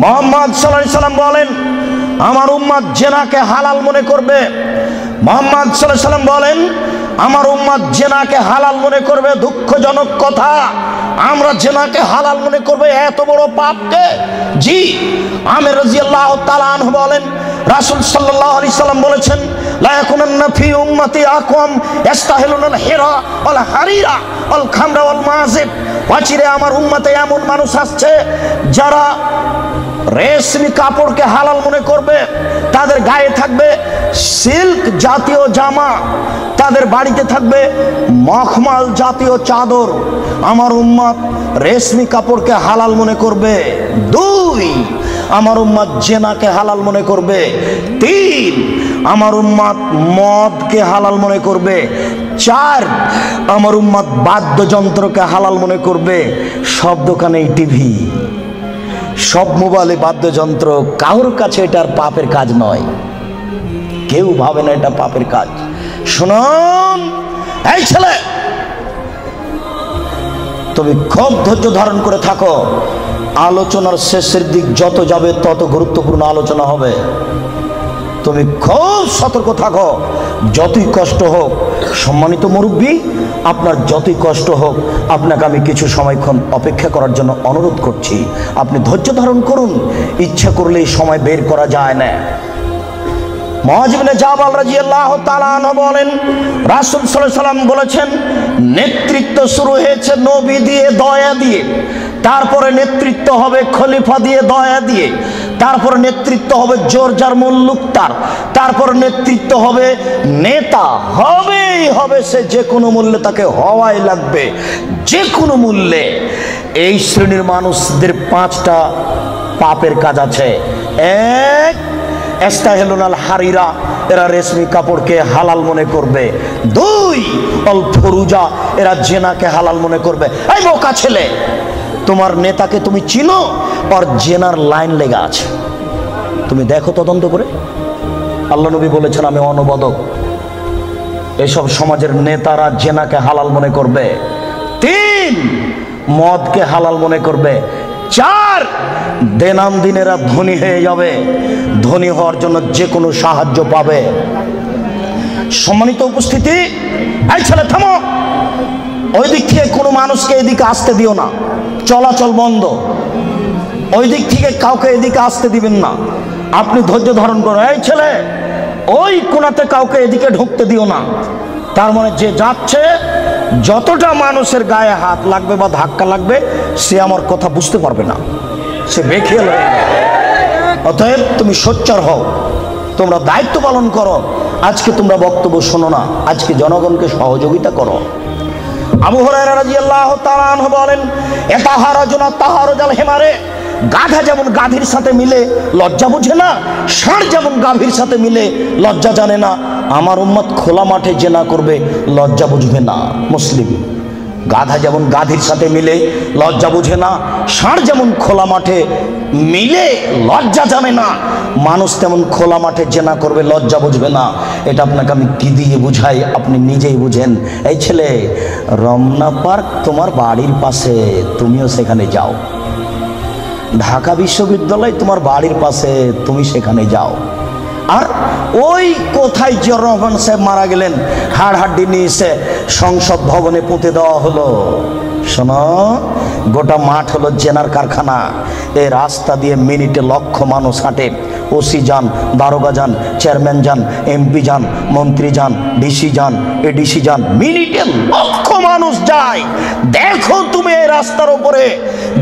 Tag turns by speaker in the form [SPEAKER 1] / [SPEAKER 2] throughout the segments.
[SPEAKER 1] মুহাম্মদ সাল্লাল্লাহু আলাইহি সাল্লাম বলেন আমার উম্মত জেনাকে হালাল মনে করবে। মুহাম্মদ সাল্লাল্লাহু আলাইহি সাল্লাম বলেন আমার উম্মত জেনাকে হালাল মনে করবে। দুঃখজনক কথা, আমরা জেনাকে হালাল মনে করবে, এত বড় পাপকে। জি, আমির রাদিয়াল্লাহু তাআলা আনহু বলেন রাসূল সাল্লাল্লাহু আলাইহি সাল্লাম বলেছেন লা ইয়াকুনান্না ফি উম্মতি আকওয়াম ইস্তাহিলুনাল হিরা ওয়াল হারিরা ওয়াল খামরা ওয়াল মাযিব। অচিরে আমার উম্মতে এমন মানুষ আসছে যারা রেশমি কাপড়কে হালাল মনে করবে, তাদের গায়ে থাকবে সিল্ক জাতীয় জামা, তাদের বাড়িতে থাকবে মখমল জাতীয় চাদর। আমার উম্মত রেশমি কাপড়কে হালাল মনে করবে। 2, আমার উম্মত জেনাকে হালাল মনে করবে। 3, আমার উম্মত মদকে হালাল মনে করবে। 4, আমার উম্মত বাদ্যযন্ত্রকে হালাল মনে করবে। সব দোকানেই টিভি, সব মোবাইলে বাদ্যযন্ত্র, কারোর কাছে এটার পাপের কাজ নয়, কেউ ভাবে না এটা পাপের কাজ। শুনুন এই ছেলে, তুমি খুব ধৈর্য ধারণ করে থাকো, আলোচনার শেষের দিক যত যাবে তত গুরুত্বপূর্ণ আলোচনা হবে। তুমি খুব সতর্ক থাকো, যতই কষ্ট হোক। সম্মানিত মুরব্বী, আপনার যতই কষ্ট হোক, আপনাকে আমি কিছু সময়ক্ষণ অপেক্ষা করার জন্য অনুরোধ করছি। আপনি ধৈর্য ধারণ করুন, ইচ্ছা করলেই সময় বের করা যায় না। মুআয ইবনে জাবাল রাদিয়াল্লাহু তাআলা আনহু বলেন রাসূল সাল্লাল্লাহু আলাইহি সাল্লাম বলেছেন নেতৃত্ব শুরু হয়েছে নবী দিয়ে, দয়া দিয়ে, তারপরে নেতৃত্ব হবে খলিফা দিয়ে, দয়া দিয়ে, তারপরে নেতৃত্ব হবে জোরজার মুল্লুক তার, তারপর নেতৃত্ব হবে নেতা, হবেই হবে, সে যে কোনো মূল্যে তাকে হওয়াই লাগবে, যে কোনো মূল্যে। এই শ্রেণীর মানুষদের 5টা পাপের কাজ আছে। 1, ইস্তাহিলুনাল হারিরা, এরা রেশমি কাপড়কে হালাল মনে করবে। 2, অল ফুরুজা, এরা জেনাকে হালাল মনে করবে। এই বোকা ছেলে, তোমার নেতাকে তুমি চিনো, আর জেনার লাইন লেগে আছে, তুমি দেখো তদন্ত করে। আল্লাহ নবী বলেছেন আমি অনুবাদক। এসব সমাজের নেতারা জেনাকে হালাল মনে করবে। 3, মদকে হালাল মনে করবে। 4, দিনেরা ধনী হয়ে যাবে, ধনী হওয়ার জন্য যে কোনো সাহায্য পাবে। সম্মানিত উপস্থিতি, এই ছেলে থামো, ওই দিক থেকে কোনো মানুষকে এদিকে আসতে দিও না, চলাচল বন্ধ। ওই দিক থেকে কাউকে এদিকে আসতে দিবেন না, আপনি ধৈর্য ধারণ করুন। এই ছেলে, ওই কোণাতে কাউকে এদিকে ঢুকতে দিও না। তার মানে যে যাচ্ছে, যতটা মানুষের গায়ে হাত লাগবে বা ধাক্কা লাগবে, সে আমার কথা বুঝতে পারবে না, সে বেখেয়াল হয়ে যাবে। অতএব তুমি সোচ্চার হও, তোমরা দায়িত্ব পালন করো। আজকে তোমরা বক্তব্য শোনো না, আজকে জনগণকে সহযোগিতা করো। আবু হুরায়রা রাদিয়াল্লাহু তাআলা আনহু বলেন এতাহারাজুনা তাহারুজাল হিমারে, গাধা যেমন গাভীর সাথে মিলে লজ্জা বুঝে না, ষাঁড় যেমন গাভীর সাথে মিলে লজ্জা জানে না, আমার উম্মত খোলা মাঠে জেনা করবে, লজ্জা বুঝবে না। মুসলিম। গাধা যেমন গাধীর সাথে মিলে লজ্জা বুঝে না, ষাঁড় যেমন খোলা মাঠে মিলে লজ্জা জানে না, মানুষ তেমন খোলা মাঠে জেনা করবে, লজ্জা বুঝবে না। এটা আপনাকে আমি কি দিয়ে বুঝাই, আপনি নিজেই বুঝেন। এই ছেলে, রমনা পার্ক তোমার বাড়ির পাশে, তুমিও সেখানে যাও। ঢাকা বিশ্ববিদ্যালয় তোমার বাড়ির পাশে, তুমি সেখানে যাও। আর ওই কোথায় জিয়াউর রহমান সাহেব মারা গেলেন, হাড়হাড্ডি নিয়ে এসে সংসদ ভবনে পুঁতে দেওয়া হলো। শোনো, গোটা মাঠ হলো জেনার কারখানা। এই রাস্তা দিয়ে মিনিটে লক্ষ মানুষ হাঁটে। ওসি যান, দারোগা যান, চেয়ারম্যান যান, এমপি যান, মন্ত্রী যান, ডিসি যান, এডিসি যান, মিনিটে লক্ষ মানুষ যায়। দেখো তুমি এই রাস্তার উপরে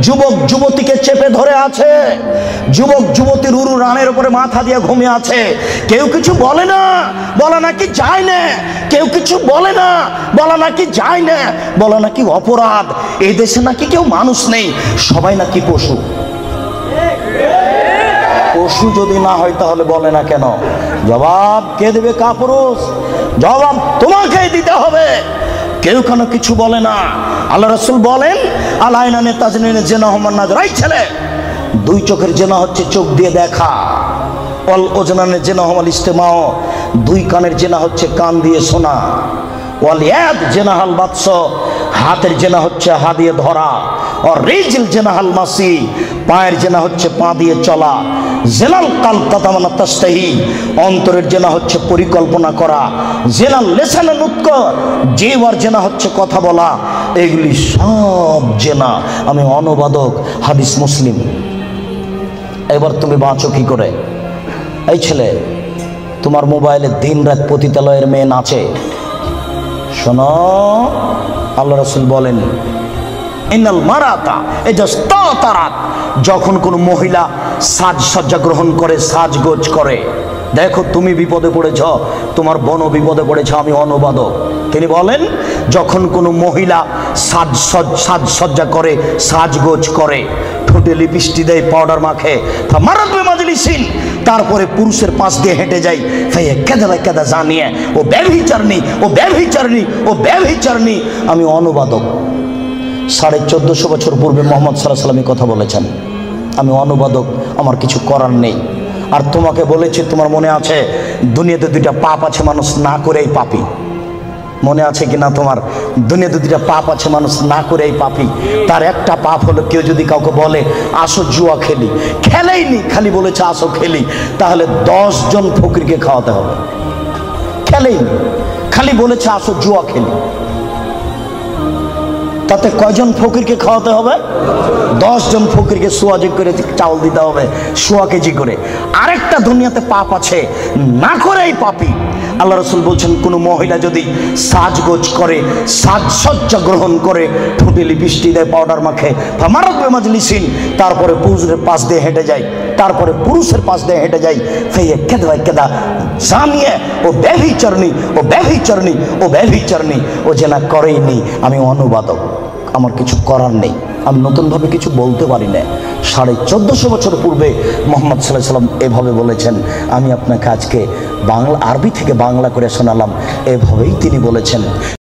[SPEAKER 1] যুবক যুবতীকে চেপে ধরে আছে, যুবক যুবতীর উরু রানের উপরে মাথা দিয়ে ঘুমিয়ে আছে। কেউ কিছু বলে না, বলা নাকি যায় না। কেউ কিছু বলে না, বলা নাকি যায় না, বলা নাকি অপরাধ। এই দেশে নাকি কেউ মানুষ নেই, সবাই নাকি পশু। পশু যদি না হয় তাহলে বলে না কেন? জবাব কে দেবে? কাপুরুষ। জবাব তোমাকেই দিতে হবে। কেউ কেন কিছু বলে না। আল্লাহ রাসূল বলেন আলাইনানে তাজনিনে জেনা হমান নাজর। এই ছেলে, 2 চোখের জেনা হচ্ছে চোখ দিয়ে দেখা। অল ওজনানে জেনা হমাল ইস্তেমাও, 2 কানের জেনা হচ্ছে কান দিয়ে শোনা। ওয়াল ইয়াদ জেনা হাল বাতস, হাতের জেনা হচ্ছে হাত দিয়ে ধরা। আর রিজিল জেনাহাল মাসি, পায়ের জেনা হচ্ছে পা দিয়ে চলা। জেনাল কাল তাতামানা তাস্তাহি, অন্তরের জেনা হচ্ছে পরিকল্পনা করা। জেনাল লেসানে নুতক, জিহ্বার জেনা হচ্ছে কথা বলা। এগুলি সব জেনা। আমি অনুবাদক, হাদিস মুসলিম। এবার তুমি বাঁচো কি করে? এই ছেলে, তোমার মোবাইলে দিন রাত পতিতালয়ের মেয়ে নাচে, শোনো আল্লাহ রাসূল বলেন ইন্নাল মারাতা ইজাস্তাতারাত, যখন কোনো মহিলা সাজসজ্জা গ্রহণ করে, সাজগোজ করে, দেখো তুমি বিপদে পড়েছ, তোমার বোনও বিপদে পড়েছ। আমি অনুবাদক। তিনি বলেন যখন কোনো মহিলা সাজসজ্জা করে, সাজগোজ করে, ঠোঁটে লিপস্টিক দেয়, পাউডার মাখে, তারপরে পুরুষের পাশ দিয়ে হেঁটে যায়, কেদা জানিয়ে ও ব্যভিচারণী, ও ব্যভিচারণী, ও ব্যভিচারণী। আমি অনুবাদক। 1450 বছর পূর্বে মুহাম্মদ সাল্লাল্লাহু আলাইহি ওয়াসাল্লাম কথা বলেছেন। আমি অনুবাদক, আমার কিছু করার নেই। আর তোমাকে বলেছি, তোমার মনে আছে দুনিয়াতে দুইটা পাপ আছে, মানুষ না করেই পাপী। মনে আছে কি না তোমার? দুনিয়াতে দুইটা পাপ আছে, মানুষ না করেই পাপী। তার একটা পাপ হলো, কেউ যদি কাউকে বলে আসো জুয়া খেলি, খেলেইনি, খালি বলেছে আসো খেলি, তাহলে 10 জন ফকিরকে খাওয়াতে হবে। খেলেইনি, খালি বলেছে আসো জুয়া খেলি, তাতে কয়জন ফকিরকে খাওয়াতে হবে? 10 জন ফকিরকে সোয়াজি করে চাউল দিতে হবে, 100 কেজি করে। আরেকটা দুনিয়াতে পাপ আছে, না করেই পাপী। আল্লাহ রাসূল বলছেন কোনো মহিলা যদি সাজগোজ করে, সাজসজ্জা গ্রহণ করে, ঠোঁটে লিপস্টিক দেয়, পাউডার মাখে, ফামারাত বিমাজলিসিন, তারপরে পুরুষের পাশ দিয়ে হেঁটে যায়, তারপরে পুরুষের পাশ দিয়ে হেঁটে যায়, ফেয়ে কেদা জানিয়ে ও ব্যভিচারণী, ও ব্যভিচারণী, ও ব্যভিচারণী, ও জেনা করেইনি। আমি অনুবাদক, আমার কিছু করার নেই, আমি নতুনভাবে কিছু বলতে পারি না। 1450 বছর পূর্বে মুহাম্মদ সাল্লাল্লাহু আলাইহি ওয়াসাল্লাম এভাবে বলেছেন। আমি আপনাকে আজকে বাংলা, আরবি থেকে বাংলা করে শোনালাম। এভাবেই তিনি বলেছেন।